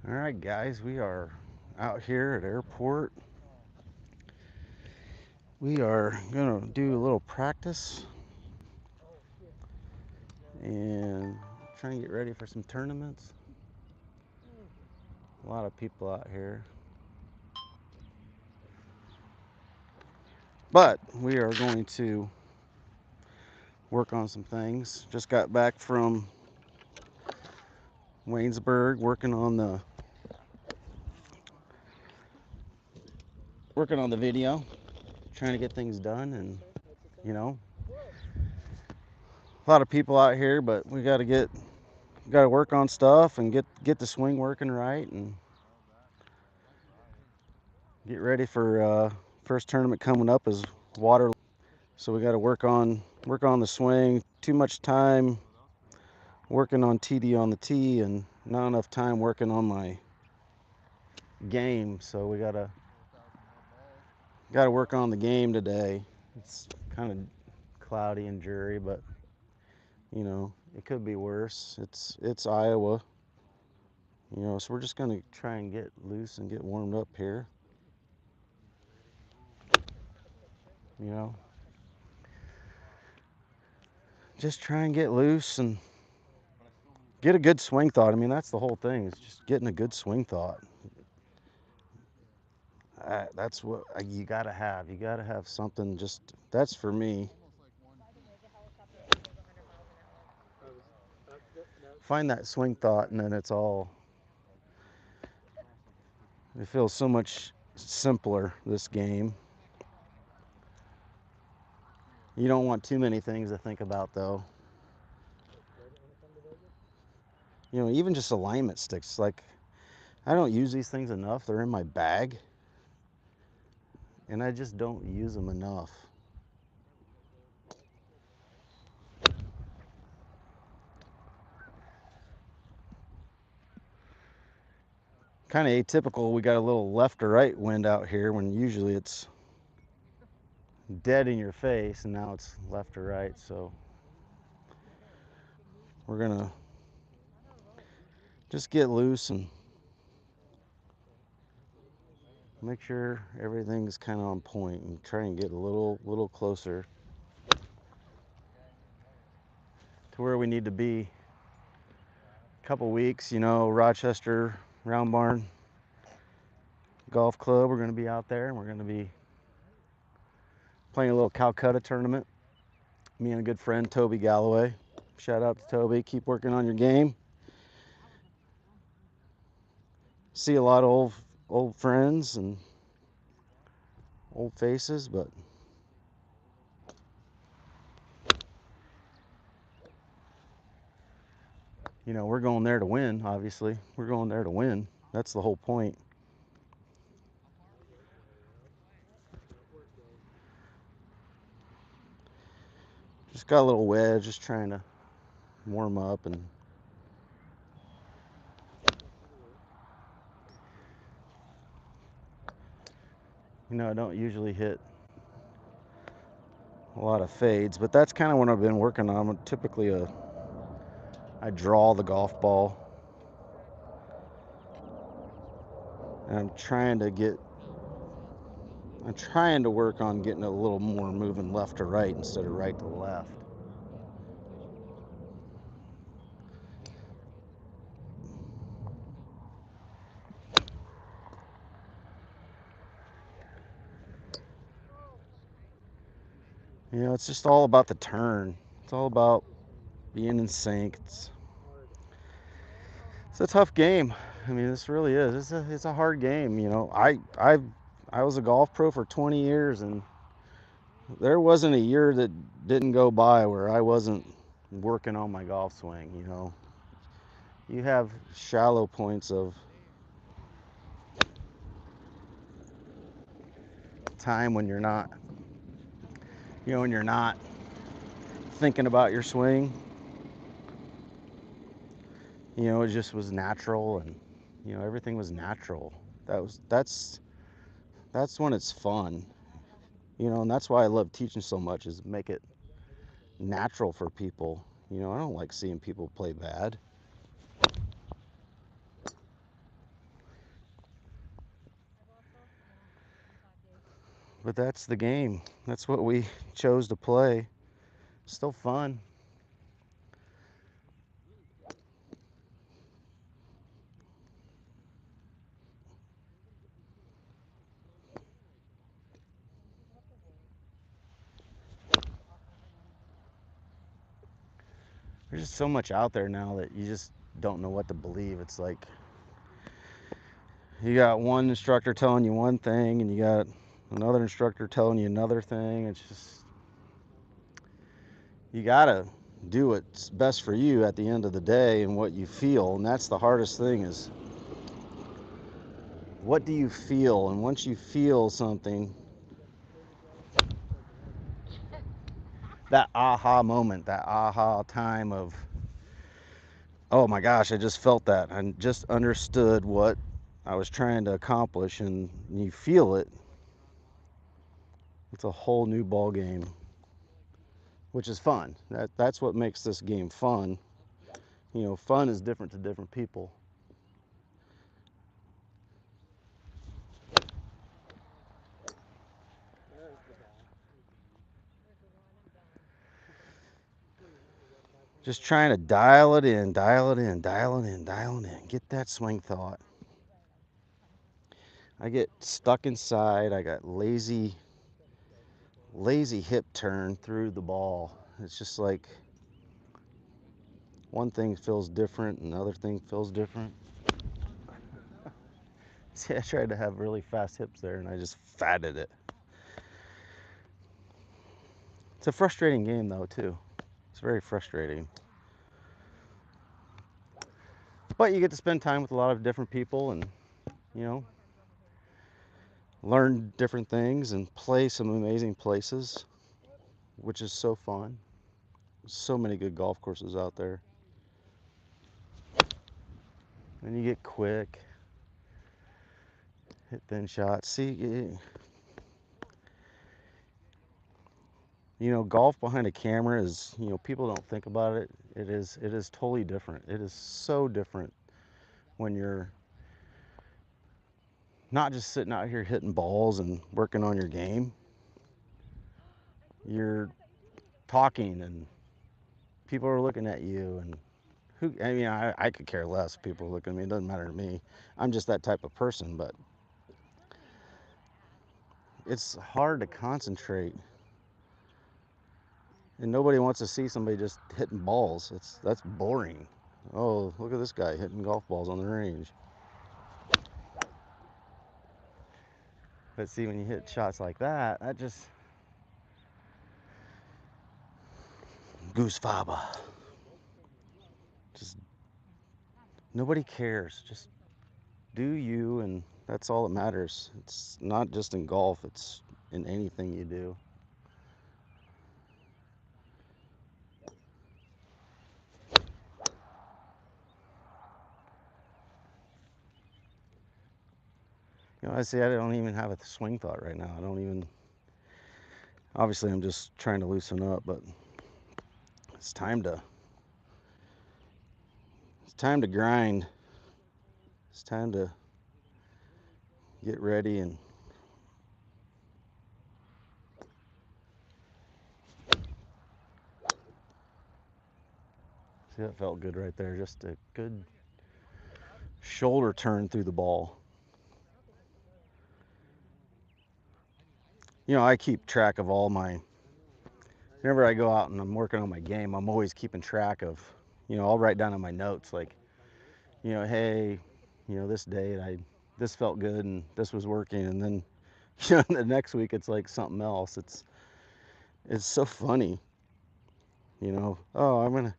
All right, guys, we are out here at airport. We are gonna do a little practice and try and get ready for some tournaments. A lot of people out here, but we are going to work on some things. Just got back from Waynesburg, working on the video, trying to get things done, and you know, a lot of people out here, but we got to work on stuff and get the swing working right and get ready for first tournament coming up is Waterloo. So we got to work on the swing. Too much time working on TD on the tee and not enough time working on my game. So we gotta work on the game today. It's kind of cloudy and dreary, but it could be worse. It's Iowa, so we're just gonna try and get loose and get warmed up here. You know, just try and get loose and get a good swing thought. I mean, that's the whole thing, is just getting a good swing thought. That's what you gotta have. You gotta have something. That's for me. Find that swing thought, and then it feels so much simpler, this game. You don't want too many things to think about, though. Even just alignment sticks. Like, I don't use these things enough. They're in my bag, and I just don't use them enough. Kind of atypical. We got a little left or right wind out here when usually it's dead in your face, and now it's left or right. So we're gonna just get loose and make sure everything's kind of on point and try and get a little closer to where we need to be. A couple weeks, Rochester Round Barn Golf Club, we're going to be out there, and we're going to be playing a little Calcutta tournament. Me and a good friend, Toby Galloway. Shout out to Toby. Keep working on your game. See a lot of old friends and old faces, but we're going there to win, obviously. We're going there to win. That's the whole point. Just got a little wedge, just trying to warm up, and I don't usually hit a lot of fades, but that's kind of what I've been working on. I draw the golf ball, and I'm trying to work on getting a little more moving left to right instead of right to left. It's just all about the turn. It's all about being in sync. It's a tough game. I mean, this really is. It's a hard game. I was a golf pro for 20 years, and there wasn't a year that didn't go by where I wasn't working on my golf swing. You have shallow points of time when you're not thinking about your swing. It just was natural, and everything was natural. That's when it's fun. And that's why I love teaching so much, is make it natural for people. I don't like seeing people play bad. But that's the game. That's what we chose to play. Still fun. There's just so much out there now that you just don't know what to believe. It's like you got one instructor telling you one thing and you got another instructor telling you another thing. It's just, you gotta do what's best for you at the end of the day and what you feel. And that's the hardest thing, is what do you feel? And once you feel something, that aha moment, that aha time of, oh my gosh, I just felt that. I just understood what I was trying to accomplish, and you feel it. It's a whole new ball game, which is fun. That's what makes this game fun. You know, fun is different to different people. Just trying to dial it in, dial it in, dial it in, dial it in. Get that swing thought. I get stuck inside. I got lazy hip turn through the ball. It's just like one thing feels different and the other thing feels different. See, I tried to have really fast hips there and I just fatted it. It's a frustrating game though too. It's very frustrating. But you get to spend time with a lot of different people and, you know, learn different things and play some amazing places, which is so fun. So many good golf courses out there. And you get quick, hit thin shots. See, you know, golf behind a camera is, you know, people don't think about it. It is totally different. It is so different when you're not just sitting out here hitting balls and working on your game. You're talking and people are looking at you, and who, I mean, I could care less if people are looking at me. It doesn't matter to me. I'm just that type of person, but it's hard to concentrate. And nobody wants to see somebody just hitting balls. That's boring. Oh, look at this guy hitting golf balls on the range. But see, when you hit shots like that, that just goose faba. Just nobody cares. Just do you, and that's all that matters. It's not just in golf, it's in anything you do. You know, I say I don't even have a swing thought right now. I don't even, obviously I'm just trying to loosen up, but it's time to grind. It's time to get ready and see, that felt good right there. Just a good shoulder turn through the ball. You know, I keep track of all my, whenever I go out and I'm working on my game, I'm always keeping track of, you know, I'll write down in my notes like, you know, hey, you know, this day this felt good and this was working, and then you know, the next week it's like something else. It's so funny, you know. Oh, I'm gonna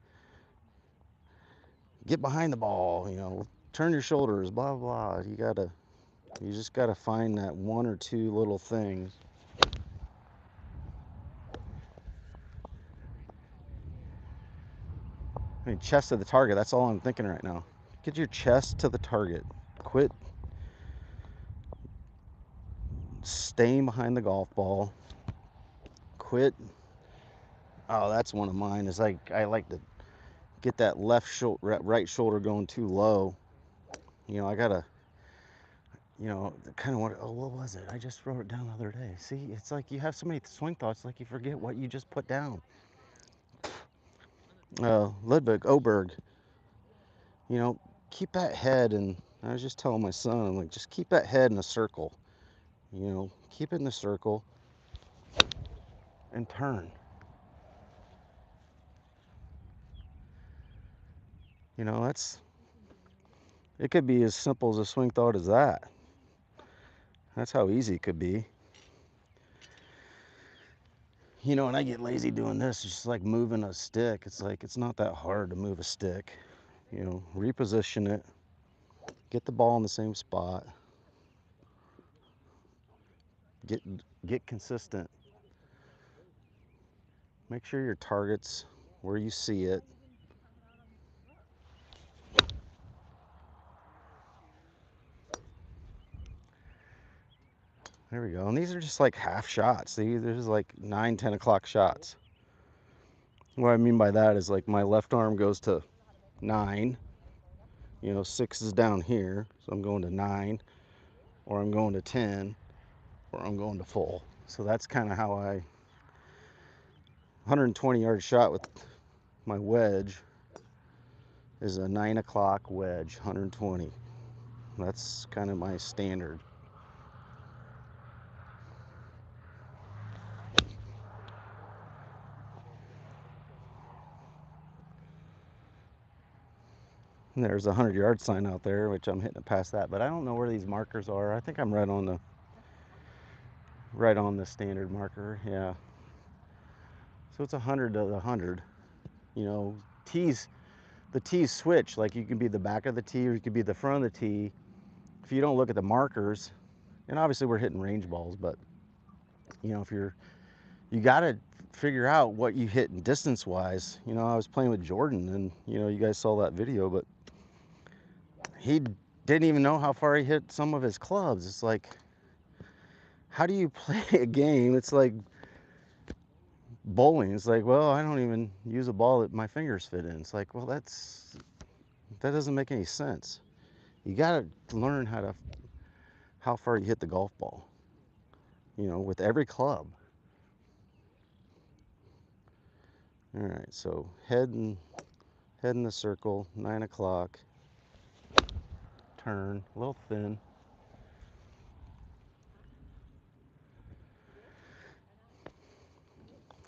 get behind the ball, you know, turn your shoulders, blah blah. You just gotta find that one or two little things. I mean, chest to the target. That's all I'm thinking right now. Get your chest to the target. Quit staying behind the golf ball. Quit. Oh, that's one of mine. Is like I like to get that right shoulder going too low. You know, I gotta. you know, kind of what was it? I just wrote it down the other day. See, it's like you have so many swing thoughts, like you forget what you just put down. Ludwig Oberg, you know, keep that head, and I was just telling my son, I'm like, just keep that head in a circle, you know, keep it in the circle and turn. You know, it could be as simple as a swing thought as that. That's how easy it could be. You know, and I get lazy doing this. It's just like moving a stick. It's like, it's not that hard to move a stick. You know, reposition it, get the ball in the same spot, get get consistent. Make sure your target's where you see it. There we go. And these are just like half shots. There's like 9, 10 o'clock shots. What I mean by that is like my left arm goes to 9. You know, 6 is down here, so I'm going to 9, or I'm going to 10, or I'm going to full. So that's kind of how 120-yard shot with my wedge is a 9 o'clock wedge, 120. That's kind of my standard. And there's a 100-yard sign out there, which I'm hitting it past that, but I don't know where these markers are. I think I'm right on the standard marker. Yeah. So it's 100 to the 100. You know, the tees switch. Like you can be the back of the tee or you could be the front of the tee. If you don't look at the markers, and obviously we're hitting range balls, but you know, you got to figure out what you hit in distance wise. You know, I was playing with Jordan, and you know, you guys saw that video, but he didn't even know how far he hit some of his clubs. It's like, how do you play a game? It's like bowling. It's like, well, I don't even use a ball that my fingers fit in. It's like, well, that doesn't make any sense. You got to learn how far you hit the golf ball. You know, with every club. All right, so head in the circle, 9 o'clock. Turn, a little thin.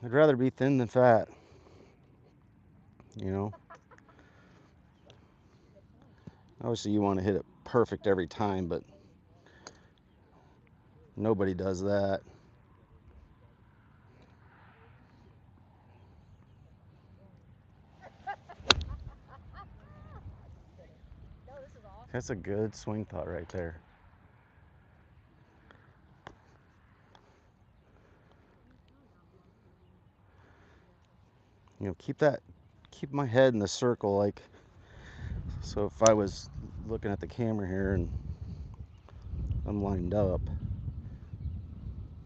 I'd rather be thin than fat. You know, obviously you want to hit it perfect every time, but nobody does that. That's a good swing thought right there. You know, keep my head in the circle. Like, so if I was looking at the camera here and I'm lined up,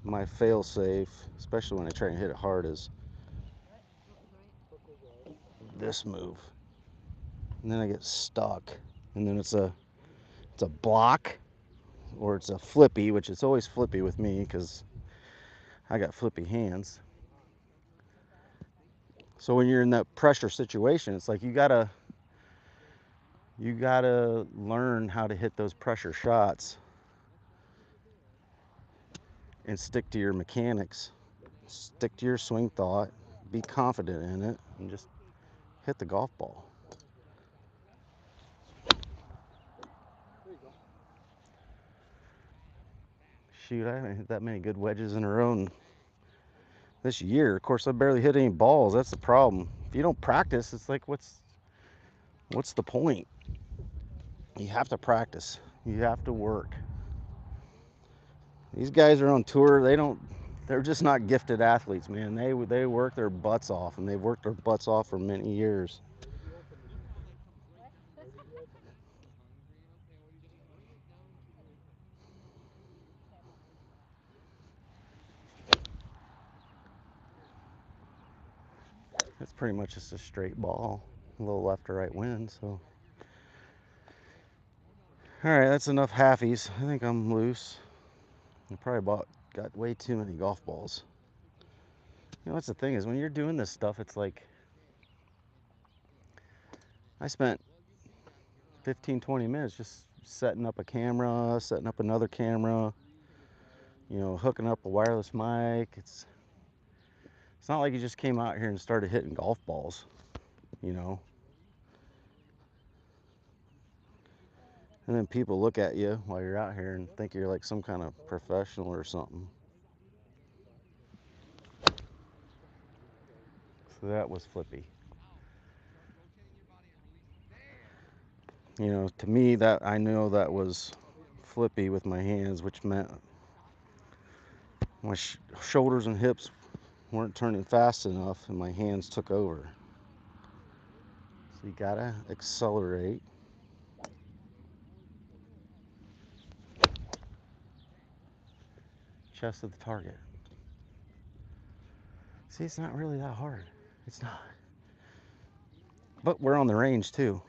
my fail safe, especially when I try and hit it hard, is this move. And then I get stuck, and then it's a block, or it's a flippy, which it's always flippy with me because I got flippy hands. So when you're in that pressure situation, it's like you gotta learn how to hit those pressure shots and stick to your mechanics, stick to your swing thought, be confident in it, and just hit the golf ball. Shoot, I haven't hit that many good wedges in a row this year. Of course, I barely hit any balls. That's the problem. If you don't practice, it's like, what's the point? You have to practice. You have to work. These guys are on tour. They're just not gifted athletes, man. They work their butts off, and they've worked their butts off for many years. It's pretty much just a straight ball, a little left or right wind. So, Alright, that's enough halfies. I think I'm loose. I probably got way too many golf balls. You know, that's the thing is when you're doing this stuff, it's like I spent 15, 20 minutes just setting up a camera, setting up another camera, you know, hooking up a wireless mic. It's not like you just came out here and started hitting golf balls, you know. And then people look at you while you're out here and think you're like some kind of professional or something. So that was flippy. You know, to me, that I know that was flippy with my hands, which meant my shoulders and hips weren't turning fast enough and my hands took over. So you gotta accelerate. Chest of the target. See, it's not really that hard. It's not. But we're on the range too.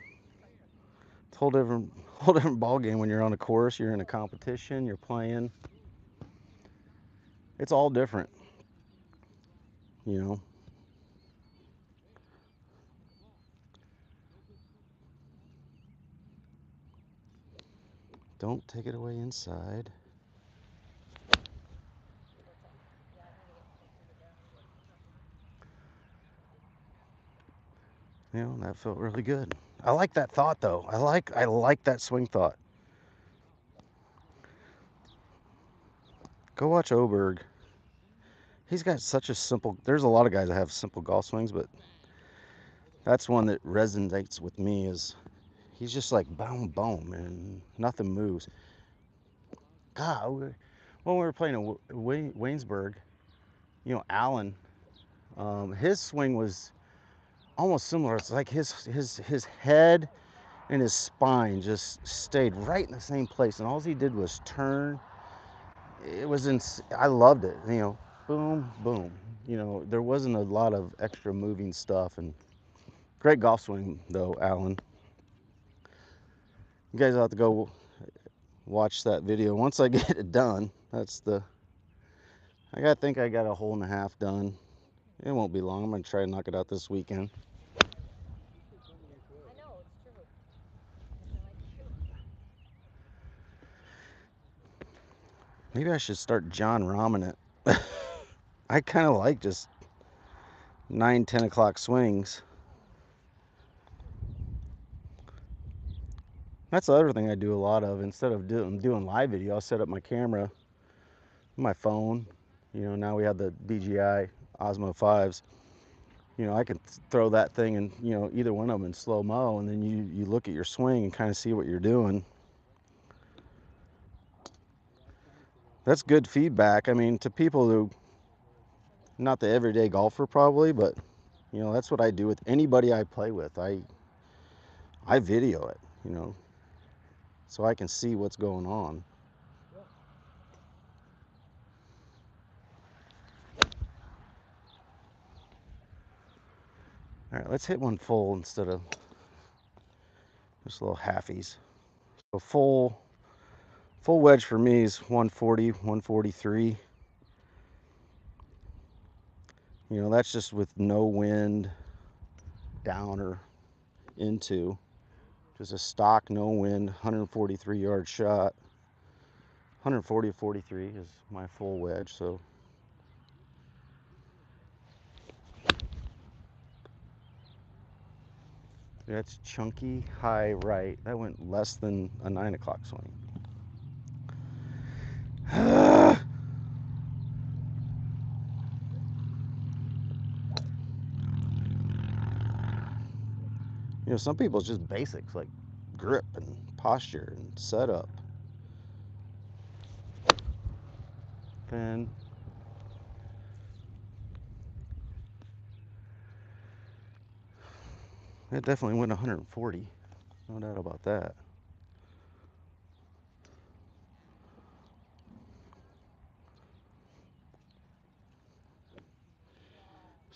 It's a whole different ball game when you're on a course, you're in a competition, you're playing. It's all different, you know. Don't take it away inside. You know, that felt really good. I like that thought though. I like that swing thought. Go watch Oberg. He's got such a simple. There's a lot of guys that have simple golf swings, but that's one that resonates with me. Is he's just like boom, boom, and nothing moves. God, when we were playing at Waynesburg, you know, Allen, his swing was almost similar. It's like his head and his spine just stayed right in the same place, and all he did was turn. It was I loved it. You know, boom, boom. You know, there wasn't a lot of extra moving stuff, and great golf swing though, Allen. You guys have to go watch that video once I get it done. I think I got a hole and a half done. It won't be long. I'm gonna try to knock it out this weekend. Maybe I should start John Rahming it. I kind of like just 9, 10 o'clock swings. That's the other thing I do a lot of. Instead of doing live video, I'll set up my camera, my phone. You know, now we have the DJI Osmo 5s. You know, I can throw that thing in, you know, either one of them in slow-mo, and then you look at your swing and kind of see what you're doing. That's good feedback. I mean, to people who, not the everyday golfer probably, but, you know, that's what I do with anybody I play with. I video it, you know, so I can see what's going on. All right, let's hit one full instead of just little halfies. So full wedge for me is 140, 143. You know, that's just with no wind down or into. Just a stock, no wind, 143 yard shot. 140 to 43 is my full wedge, so. That's chunky, high right. That went less than a 9 o'clock swing. You know, some people it's just basics like grip and posture and setup. Then it definitely went 140. No doubt about that.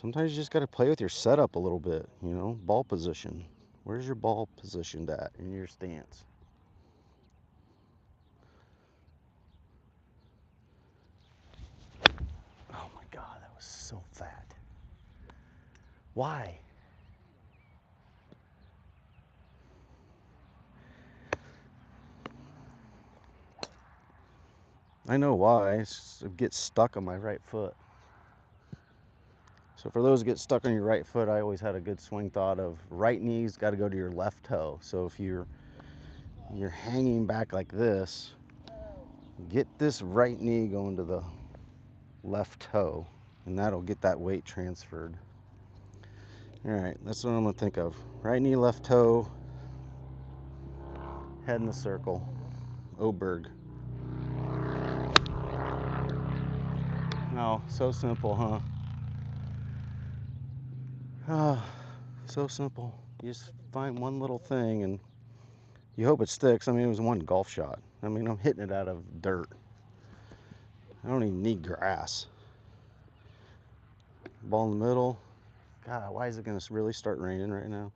Sometimes you just got to play with your setup a little bit, you know, ball position. Where's your ball positioned at in your stance? so fat. Why? I know why. It gets stuck on my right foot. So for those that get stuck on your right foot, I always had a good swing thought of right knee's got to go to your left toe. So if you're hanging back like this, get this right knee going to the left toe, and that'll get that weight transferred. All right, that's what I'm gonna think of. Right knee, left toe, head in the circle. Oberg. Oh, so simple, huh? Oh, so simple. You just find one little thing and you hope it sticks. I mean, it was one golf shot. I mean, I'm hitting it out of dirt. I don't even need grass. Ball in the middle. God, why is it gonna really start raining right now?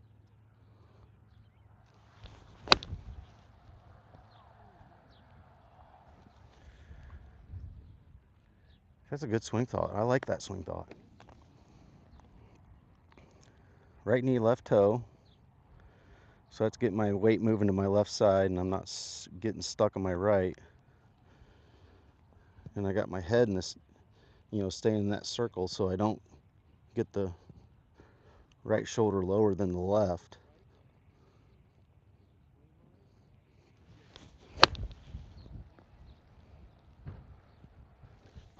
That's a good swing thought. I like that swing thought. Right knee, left toe. So that's getting my weight moving to my left side, and I'm not getting stuck on my right. And I got my head in this, staying in that circle so I don't get the right shoulder lower than the left.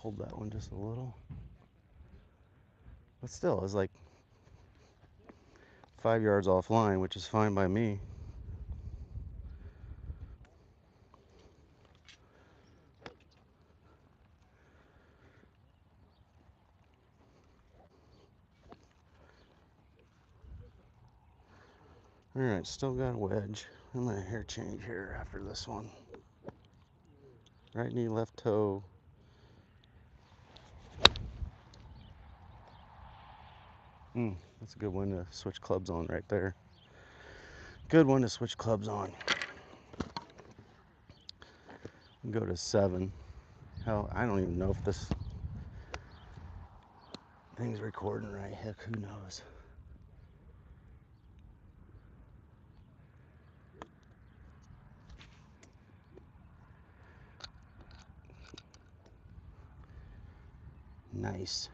Pulled that one just a little. But still, it's like 5 yards offline, which is fine by me. All right, still got a wedge. I'm gonna hair change here after this one. Right knee, left toe. That's a good one to switch clubs on right there. Good one to switch clubs on. Go to 7. Hell, I don't even know if this thing's recording right. Heck, who knows? Nice.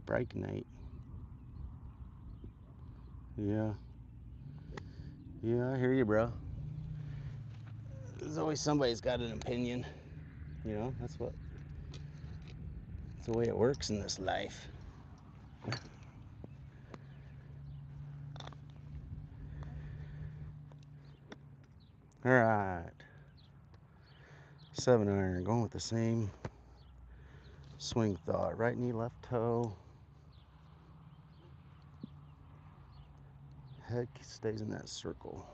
Break night. Yeah. Yeah, I hear you, bro. There's always somebody's got an opinion. That's the way it works in this life. All right. 7 iron, going with the same swing thought. Right knee, left toe. Head stays in that circle.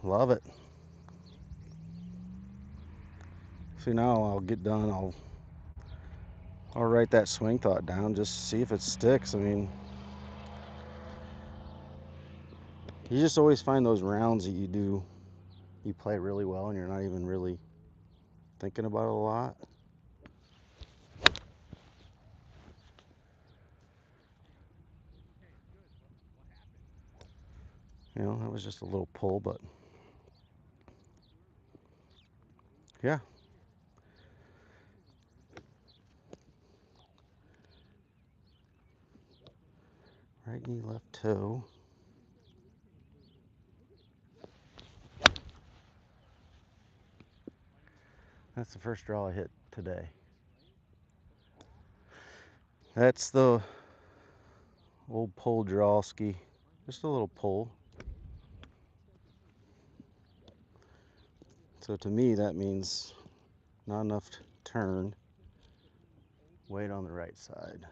Love it. See, now I'll get done. I'll write that swing thought down, just see if it sticks. I mean, you just always find those rounds that you play really well and you're not even really thinking about it a lot. That was just a little pull, but yeah. Right knee, left toe. That's the first draw I hit today. That's the old pull draw ski. Just a little pull. So to me, that means not enough turn. Weight on the right side.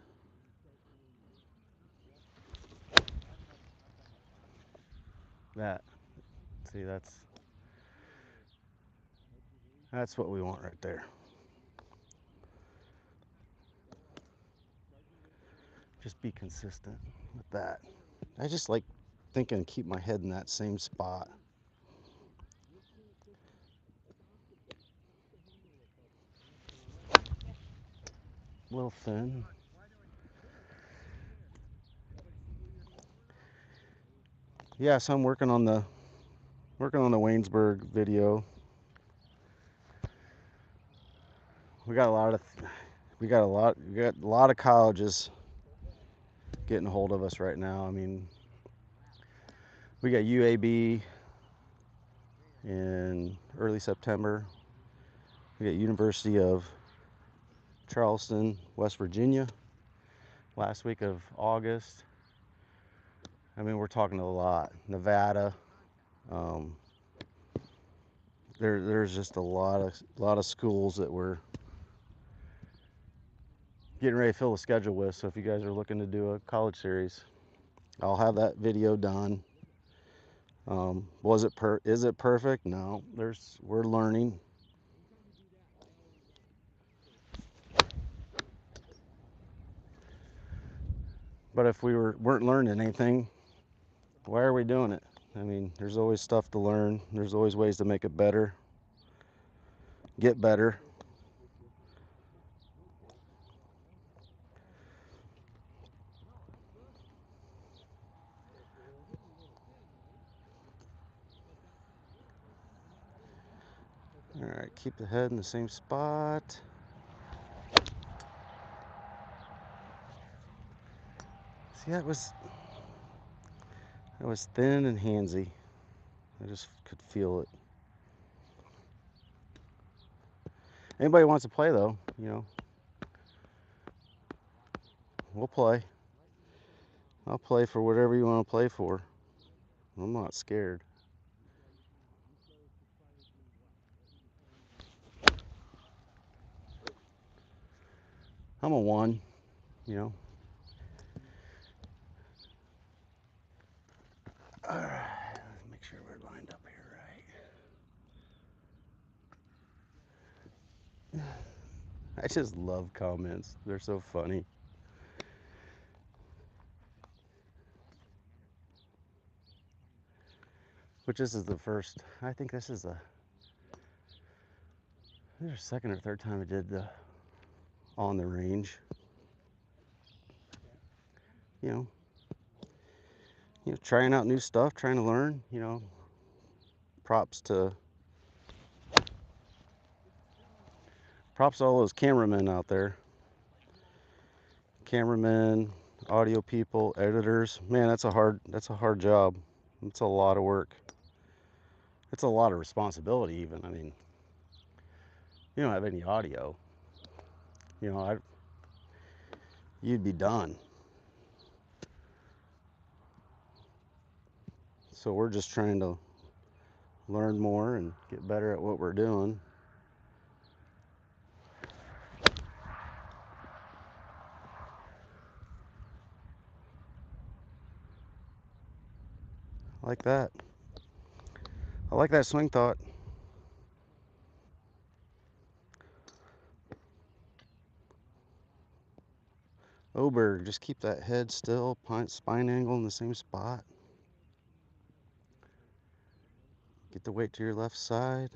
That, see, that's what we want right there. Just be consistent with that. I just like thinking keep my head in that same spot. A little thin. Yeah, so I'm working on the Waynesburg video. We got a lot of we got a lot of colleges getting a hold of us right now. I mean, we got UAB in early September. We got University of Charleston, West Virginia, last week of August. I mean, we're talking a lot. Nevada. Um, there's just a lot of schools that we're getting ready to fill the schedule with. So if you guys are looking to do a college series, I'll have that video done. Is it perfect? No. We're learning. But if weren't learning anything, why are we doing it? I mean, there's always stuff to learn. There's always ways to make it better, get better. All right, keep the head in the same spot. See, that was thin and handsy. I just could feel it. Anybody wants to play though, we'll play. I'll play for whatever you want to play for. I'm not scared. I'm a one, you know. All right, let's make sure we're lined up here right. I just love comments. They're so funny. Which this is the first. I think this is the second or third time I did the on the range. You know, trying out new stuff, trying to learn. Props to all those cameramen out there. Cameramen, audio people, editors. Man, that's a hard job. It's a lot of work. It's a lot of responsibility even. I mean, you don't have any audio. You'd be done. So we're just trying to learn more and get better at what we're doing. Like that. I like that swing thought. Oberg, just keep that head still, spine angle in the same spot. Get the weight to your left side.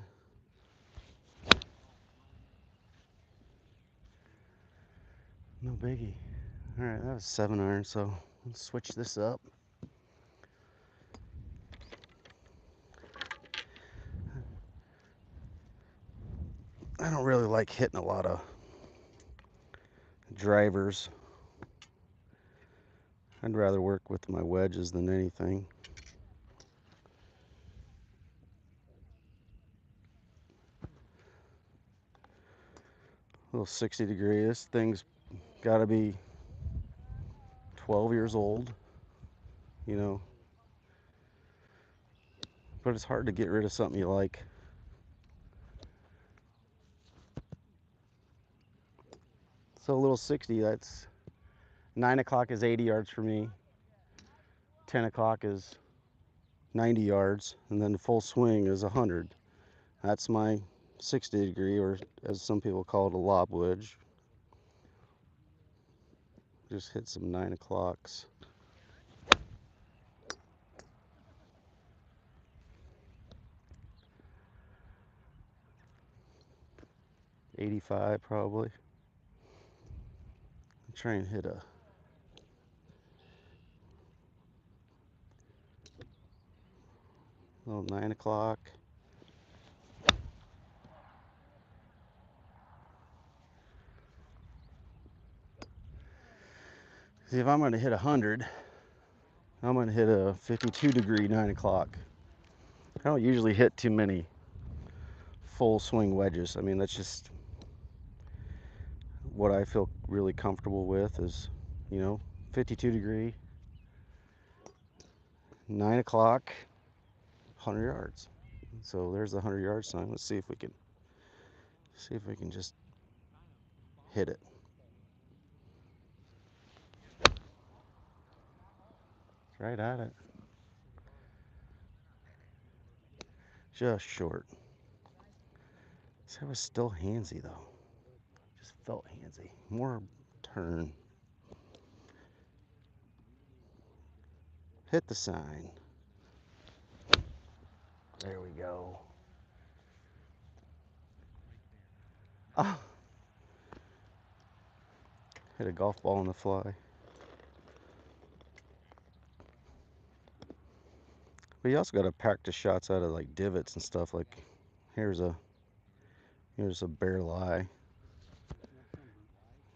No biggie. All right, that was 7-iron, so let's switch this up. I don't really like hitting a lot of drivers. I'd rather work with my wedges than anything. A little 60 degree. This thing's got to be 12 years old, but it's hard to get rid of something you like. So a little 60, that's 9 o'clock is 80 yards for me. 10 o'clock is 90 yards, and then the full swing is 100. That's my 60 degree, or as some people call it, a lob wedge. Just hit some 9 o'clocks. .85 probably. Try and hit a little 9 o'clock. See, if I'm going to hit 100, I'm going to hit a 52 degree 9 o'clock. I don't usually hit too many full swing wedges. I mean, that's just what I feel really comfortable with is, 52 degree, 9 o'clock, 100 yards. So there's the 100-yard sign. Let's see if we can just hit it. Right at it. Just short. That was still handsy though. Just felt handsy. More turn. Hit the sign. There we go. Oh. Hit a golf ball on the fly. But you also got to practice shots out of like divots and stuff. Like here's a bare lie.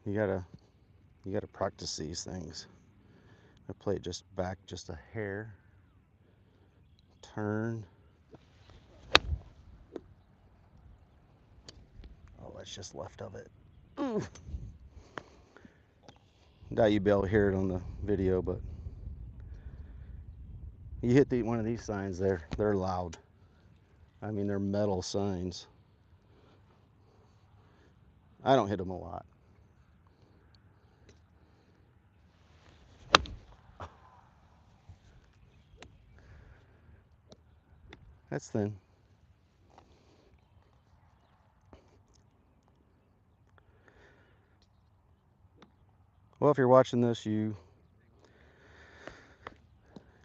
You gotta practice these things. I play it just back just a hair. Turn. Oh, that's just left of it. Ooh. Doubt you'd be able to hear it on the video, but you hit one of these signs there, they're loud. I mean, they're metal signs. I don't hit them a lot. That's thin. Well, if you're watching this, you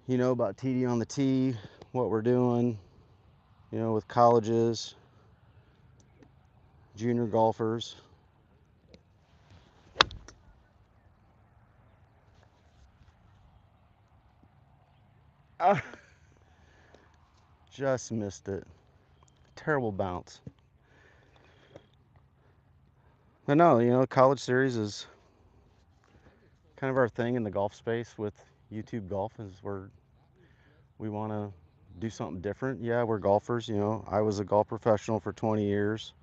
know about TD on the tee, what we're doing, with colleges, junior golfers. Just missed it. Terrible bounce. But no, college series is kind of our thing in the golf space with YouTube Golf, is where we want to do something different. Yeah, we're golfers. I was a golf professional for 20 years.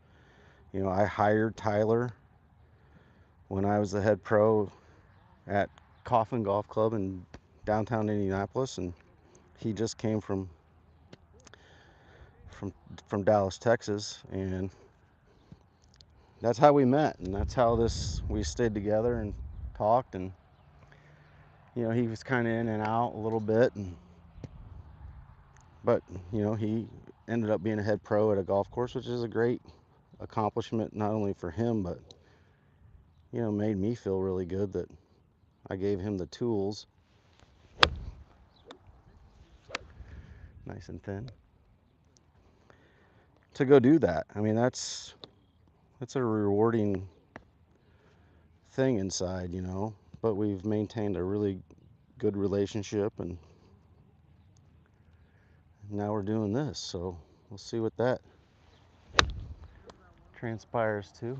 I hired Tyler when I was the head pro at Coughlin Golf Club in downtown Indianapolis, and he just came from Dallas, Texas, and that's how we met, and that's how we stayed together and talked, and he was kind of in and out a little bit, but he ended up being a head pro at a golf course, which is a great accomplishment not only for him, but made me feel really good that I gave him the tools. Nice and thin. To go do that. I mean, that's a rewarding thing inside, but we've maintained a really good relationship, and now we're doing this, so we'll see what that transpires to.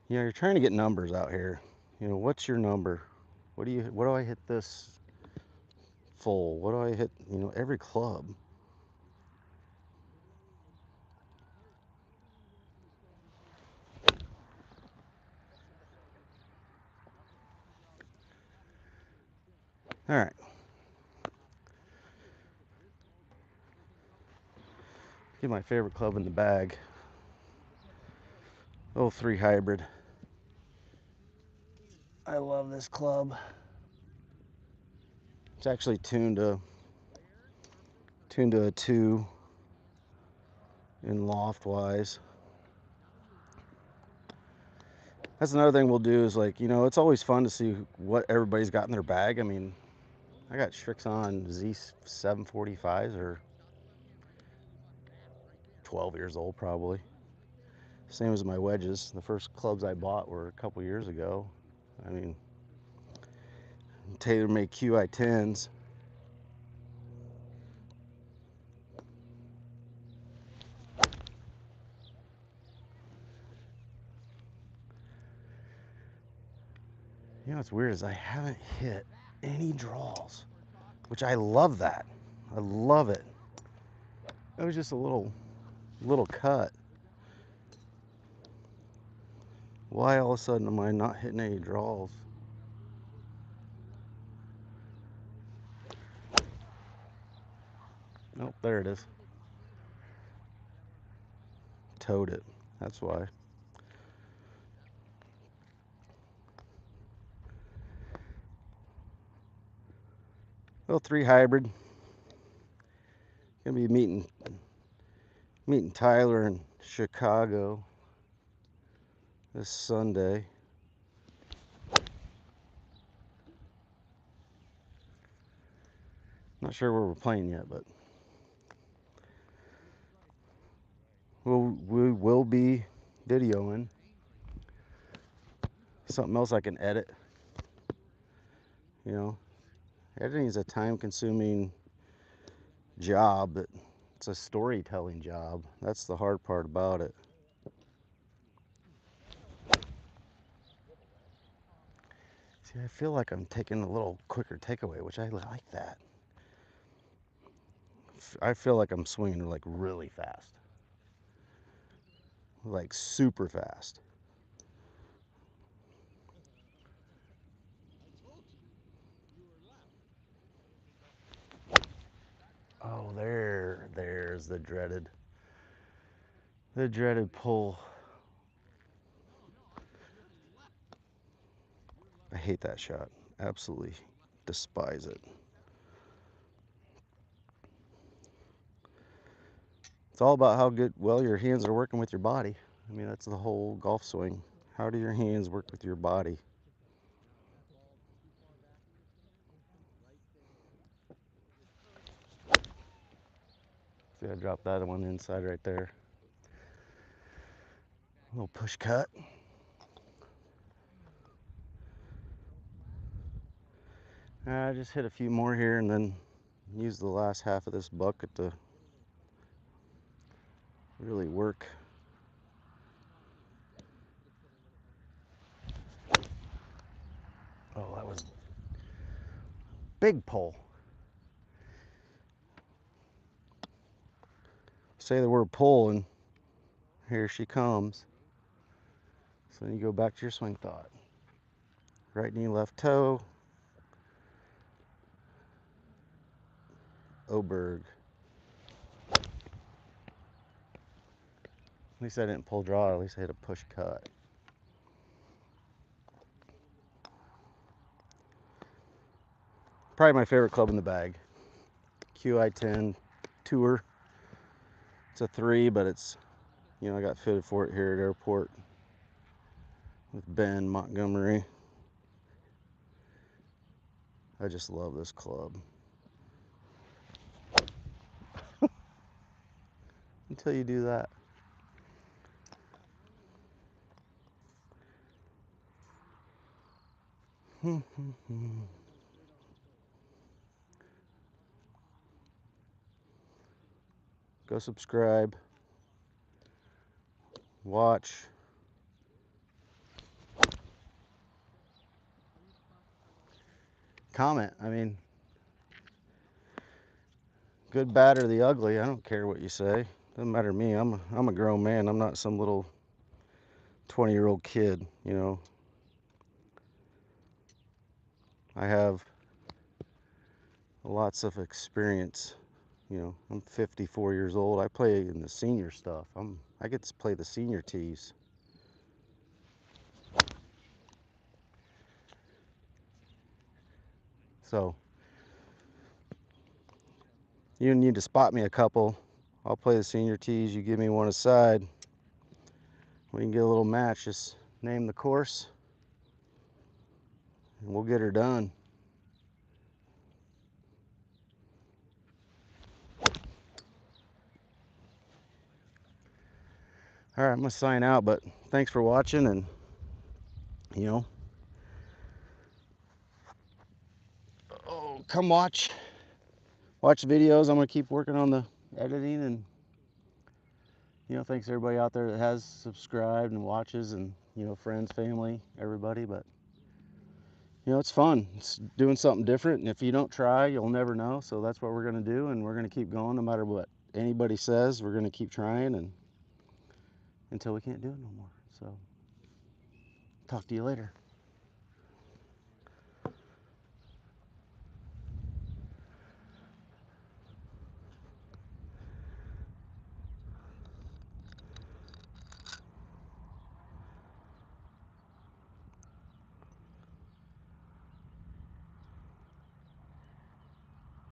You're trying to get numbers out here. What's your number? What do I hit this full? What do I hit, every club? All right. Get my favorite club in the bag. 03 hybrid. I love this club. It's actually tuned to a 2 in loft wise. That's another thing we'll do is, like, you know, it's always fun to see what everybody's got in their bag. I mean, I got Srixon Z745s are 12 years old probably. Same as my wedges. The first clubs I bought were a couple years ago. I mean, TaylorMade QI10s. You know what's weird is I haven't hit any draws, which I love that. I love it. It was just a little cut. Why all of a sudden am I not hitting any draws? Nope, there it is. Towed it. That's why. Well, 3 hybrid. Gonna be meeting Tyler in Chicago this Sunday. Not sure where we're playing yet, but we will be videoing. Something else I can edit. You know, editing is a time-consuming job, but it's a storytelling job. That's the hard part about it. See, I feel like I'm taking a little quicker takeaway, which I like that. I feel like I'm swinging like really fast, like super fast. Oh, there's the dreaded pull. I hate that shot. Absolutely despise it. It's all about how well your hands are working with your body. I mean, that's the whole golf swing. How do your hands work with your body? See, I dropped that one inside right there. A little push cut. I just hit a few more here and then use the last half of this bucket to really work. Oh, that was big pull. Say the word pull and here she comes. So then you go back to your swing thought. Right knee, left toe. Oberg. At least I didn't pull draw, at least I hit a push cut. Probably my favorite club in the bag. QI10 Tour. It's a 3, but it's, you know, I got fitted for it here at airport with Ben Montgomery. I just love this club. Until you do that. Go subscribe. Watch. Comment. I mean, good, bad, or the ugly. I don't care what you say. Doesn't matter to me. I'm a grown man. I'm not some little 20-year-old kid, you know. I have lots of experience. You know, I'm 54 years old. I play in the senior stuff. I get to play the senior tees. So, You need to spot me a couple. I'll play the senior tees. You give me one aside. We can get a little match. Just name the course, and we'll get her done. All right, I'm gonna sign out, but thanks for watching, and you know, come watch the videos. I'm gonna keep working on the editing, and you know, thanks to everybody out there that has subscribed and watches, and you know, friends, family, everybody. But you know, it's fun. It's doing something different, and if you don't try, you'll never know. So that's what we're gonna do, and we're gonna keep going no matter what anybody says. We're gonna keep trying, and until we can't do it no more. So talk to you later.